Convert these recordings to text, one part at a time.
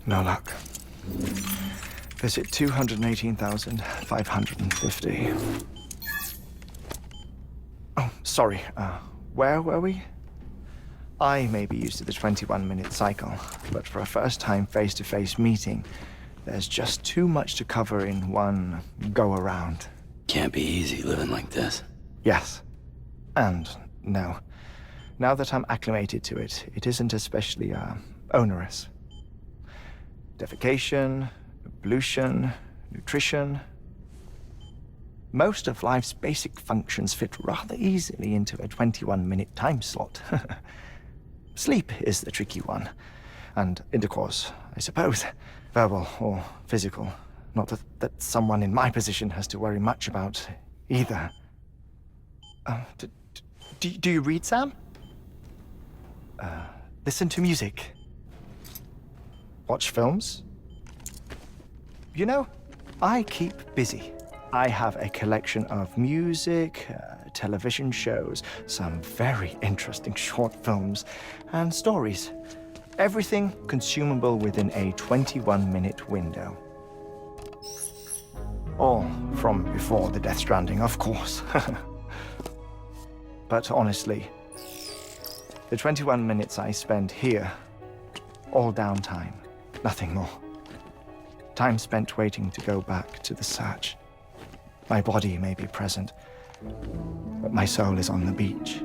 No luck. Visit 218,550. Oh, sorry. Where were we? I may be used to the 21-minute cycle, but for a first-time face-to-face meeting, there's just too much to cover in one go-around. Can't be easy living like this. Yes. And no. Now that I'm acclimated to it, it isn't especially, onerous. Defecation, ablution, nutrition. Most of life's basic functions fit rather easily into a 21-minute time slot. Sleep is the tricky one. And intercourse, I suppose. Verbal or physical. Not that someone in my position has to worry much about either. Do you read, Sam? Listen to music. Watch films? You know, I keep busy. I have a collection of music, television shows, some very interesting short films, and stories. Everything consumable within a 21-minute window. All from before the Death Stranding, of course. But honestly, the 21 minutes I spend here, all downtime, nothing more. Time spent waiting to go back to the search. My body may be present, but my soul is on the beach.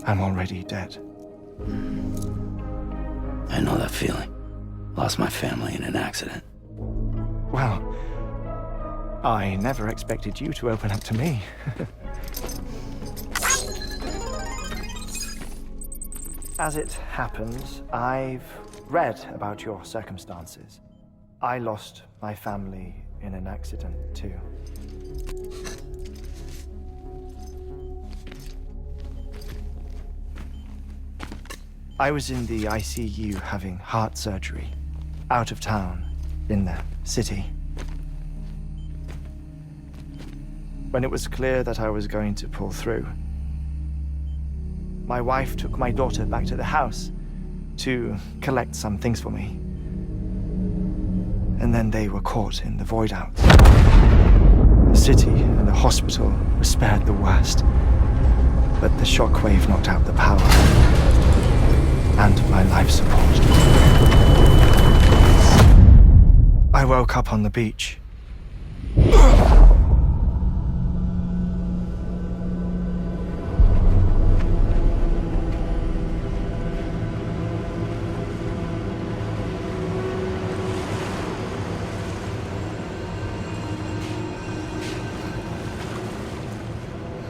I'm already dead. I know that feeling. Lost my family in an accident. Well, I never expected you to open up to me. As it happens, I've read about your circumstances. I lost my family in an accident, too. I was in the ICU having heart surgery, out of town, in the city. When it was clear that I was going to pull through, my wife took my daughter back to the house to collect some things for me. And then they were caught in the void out. The city and the hospital were spared the worst, but the shockwave knocked out the power and my life support. I woke up on the beach.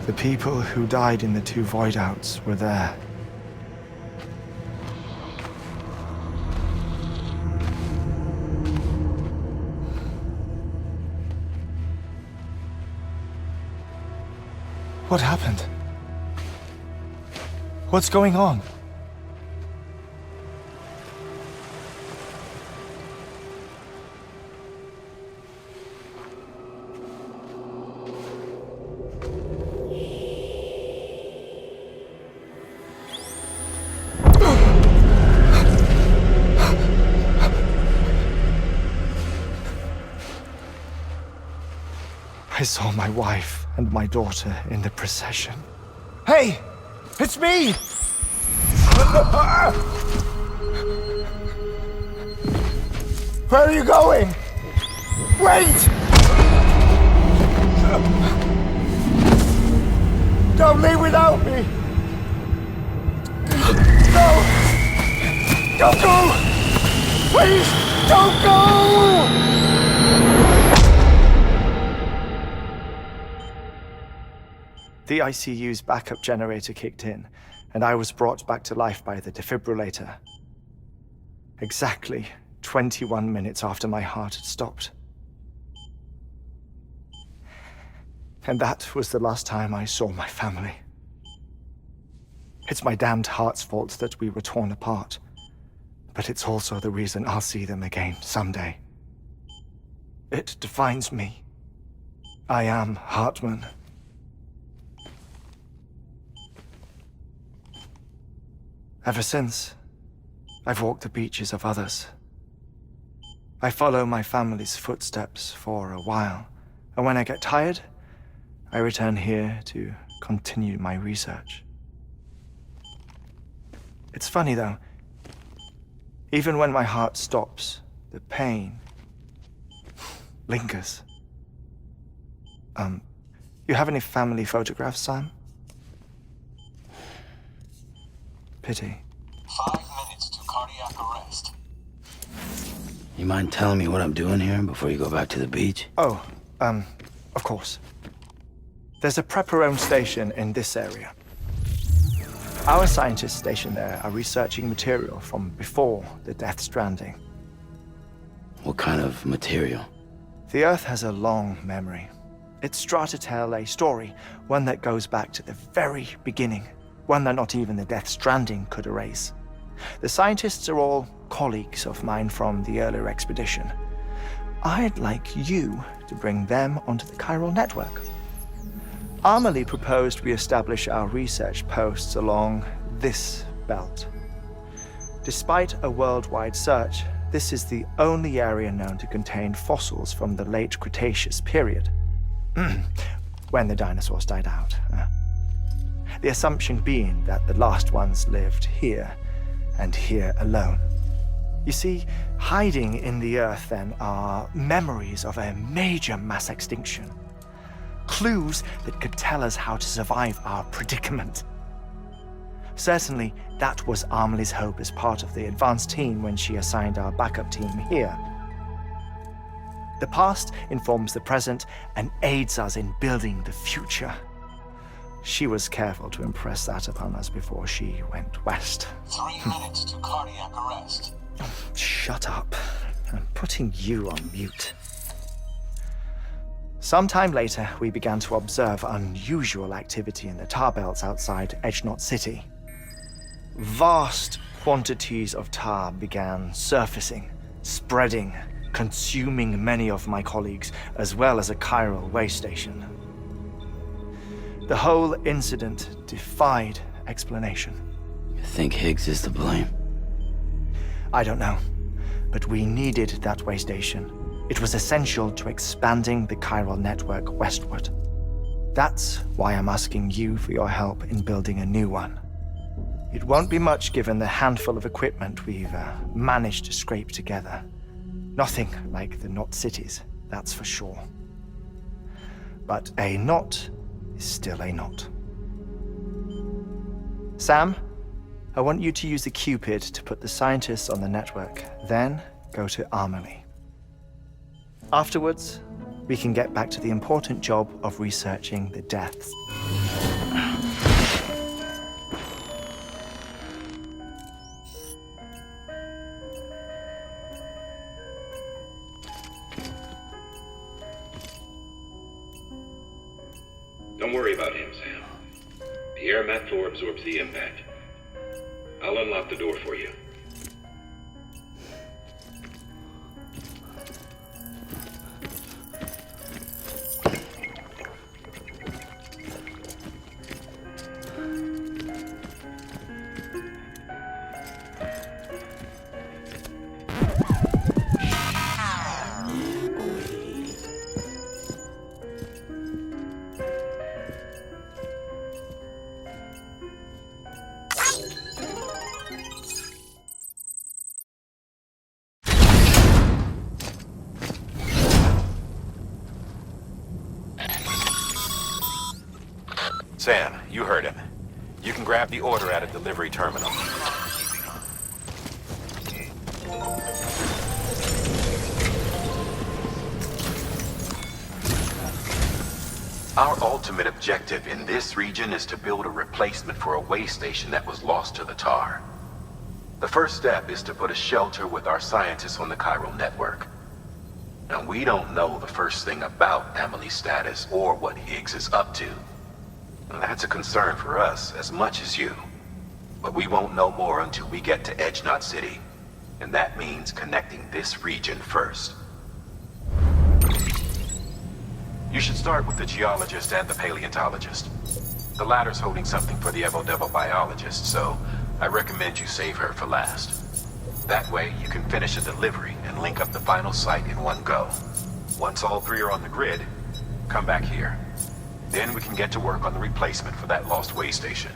The people who died in the two void outs were there. What happened? What's going on? I saw my wife and my daughter in the procession. Hey! It's me! Where are you going? Wait! Don't leave without me! No! Don't go! Please, don't go! The ICU's backup generator kicked in, and I was brought back to life by the defibrillator. Exactly 21 minutes after my heart had stopped. And that was the last time I saw my family. It's my damned heart's fault that we were torn apart, but it's also the reason I'll see them again someday. It defines me. I am Hartman. Ever since, I've walked the beaches of others, I follow my family's footsteps for a while, and when I get tired, I return here to continue my research. It's funny though, even when my heart stops, the pain lingers. You have any family photographs, Sam? Pity. 5 minutes to cardiac arrest. You mind telling me what I'm doing here before you go back to the beach? Oh, of course. There's a prep-your-own station in this area. Our scientists stationed there are researching material from before the Death Stranding. What kind of material? The Earth has a long memory. It's trying to tell a story, one that goes back to the very beginning, one that not even the Death Stranding could erase. The scientists are all colleagues of mine from the earlier expedition. I'd like you to bring them onto the Chiral Network. Amelie proposed we establish our research posts along this belt. Despite a worldwide search, this is the only area known to contain fossils from the late Cretaceous period, when the dinosaurs died out. The assumption being that the last ones lived here, and here alone. You see, hiding in the Earth then are memories of a major mass extinction. Clues that could tell us how to survive our predicament. Certainly, that was Amelie's hope as part of the advanced team when she assigned our backup team here. The past informs the present and aids us in building the future. She was careful to impress that upon us before she went west. 3 minutes to cardiac arrest. Shut up. I'm putting you on mute. Sometime later, we began to observe unusual activity in the tar belts outside Edgenot City. Vast quantities of tar began surfacing, spreading, consuming many of my colleagues, as well as a chiral way station. The whole incident defied explanation. You think Higgs is to blame? I don't know, but we needed that way station. It was essential to expanding the Chiral Network westward. That's why I'm asking you for your help in building a new one. It won't be much given the handful of equipment we've managed to scrape together. Nothing like the knot cities, that's for sure. But a knot is still a knot. Sam, I want you to use the Cupid to put the scientists on the network, then go to Amelie. Afterwards, we can get back to the important job of researching the deaths. Don't worry about him, Sam. The air mat floor absorbs the impact. I'll unlock the door for you. Sam, you heard him. You can grab the order at a delivery terminal. Our ultimate objective in this region is to build a replacement for a way station that was lost to the tar. The first step is to put a shelter with our scientists on the Chiral Network. Now, we don't know the first thing about Amelie's status or what Higgs is up to. That's a concern for us as much as you. But we won't know more until we get to Edgenot City. And that means connecting this region first. You should start with the geologist and the paleontologist. The latter's holding something for the Evo-Devo biologist, so I recommend you save her for last. That way, you can finish a delivery and link up the final site in one go. Once all three are on the grid, come back here. Then we can get to work on the replacement for that lost way station.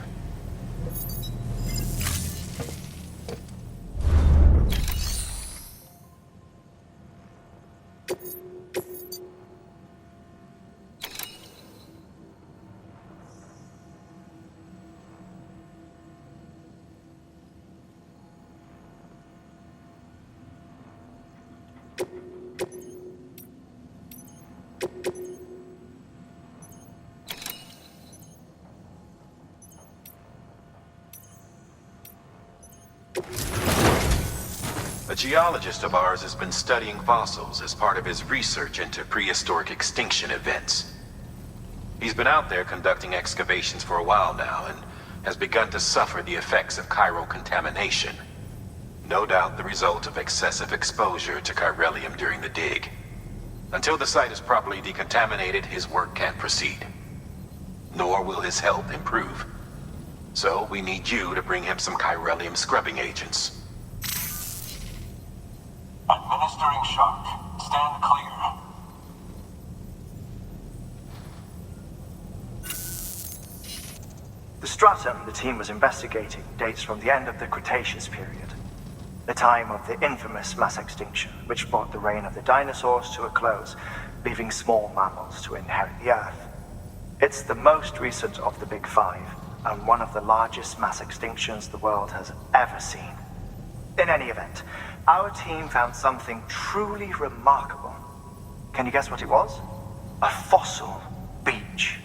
A geologist of ours has been studying fossils as part of his research into prehistoric extinction events. He's been out there conducting excavations for a while now and has begun to suffer the effects of chiral contamination. No doubt the result of excessive exposure to chiralium during the dig. Until the site is properly decontaminated, his work can't proceed. Nor will his health improve. So we need you to bring him some chiralium scrubbing agents. Administering shock. Stand clear. The stratum the team was investigating dates from the end of the Cretaceous period, the time of the infamous mass extinction, which brought the reign of the dinosaurs to a close, leaving small mammals to inherit the Earth. It's the most recent of the Big Five, and one of the largest mass extinctions the world has ever seen. In any event, our team found something truly remarkable. Can you guess what it was? A fossil beach.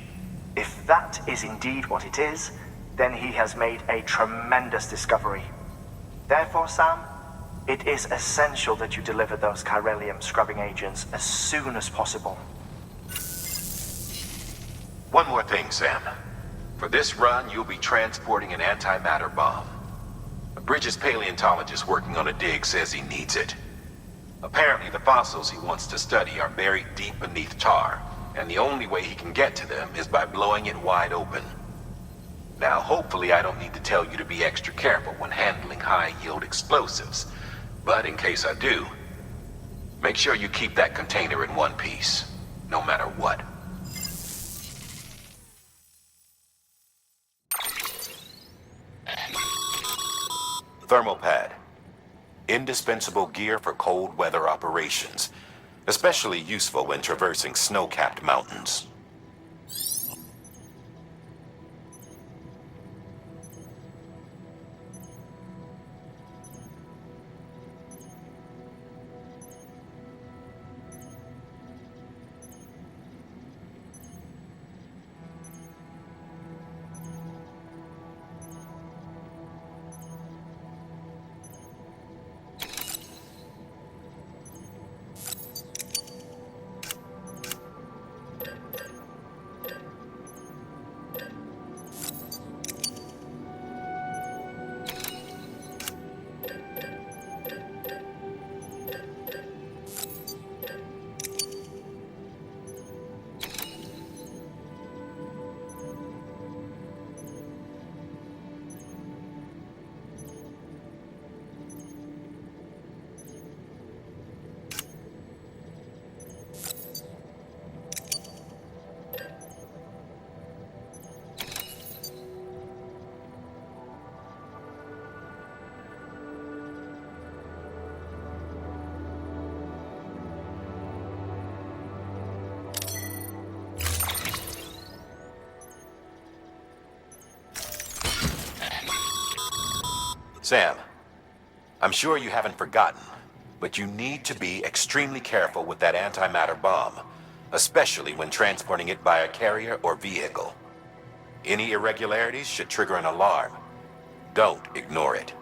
If that is indeed what it is, then he has made a tremendous discovery. Therefore, Sam, it is essential that you deliver those chiralium scrubbing agents as soon as possible. One more thing, Sam. For this run, you'll be transporting an antimatter bomb. A Bridges paleontologist working on a dig says he needs it. Apparently, the fossils he wants to study are buried deep beneath tar, and the only way he can get to them is by blowing it wide open. Now, hopefully I don't need to tell you to be extra careful when handling high-yield explosives, but in case I do, make sure you keep that container in one piece, no matter what. Thermal pad. Indispensable gear for cold weather operations, especially useful when traversing snow-capped mountains. Sam, I'm sure you haven't forgotten, but you need to be extremely careful with that antimatter bomb, especially when transporting it by a carrier or vehicle. Any irregularities should trigger an alarm. Don't ignore it.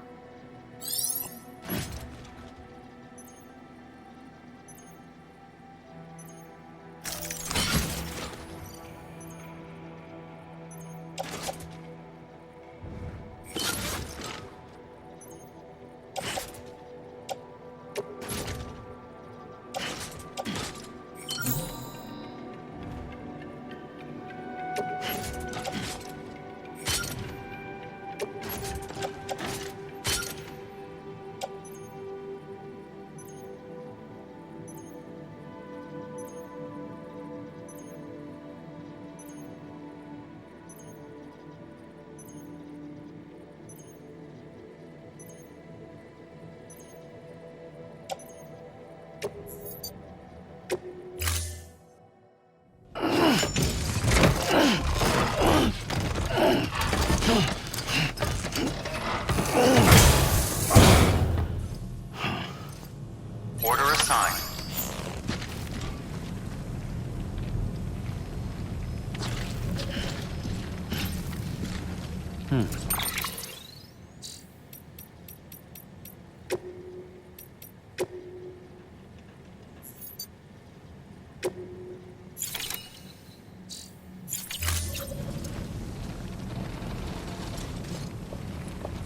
Hmm.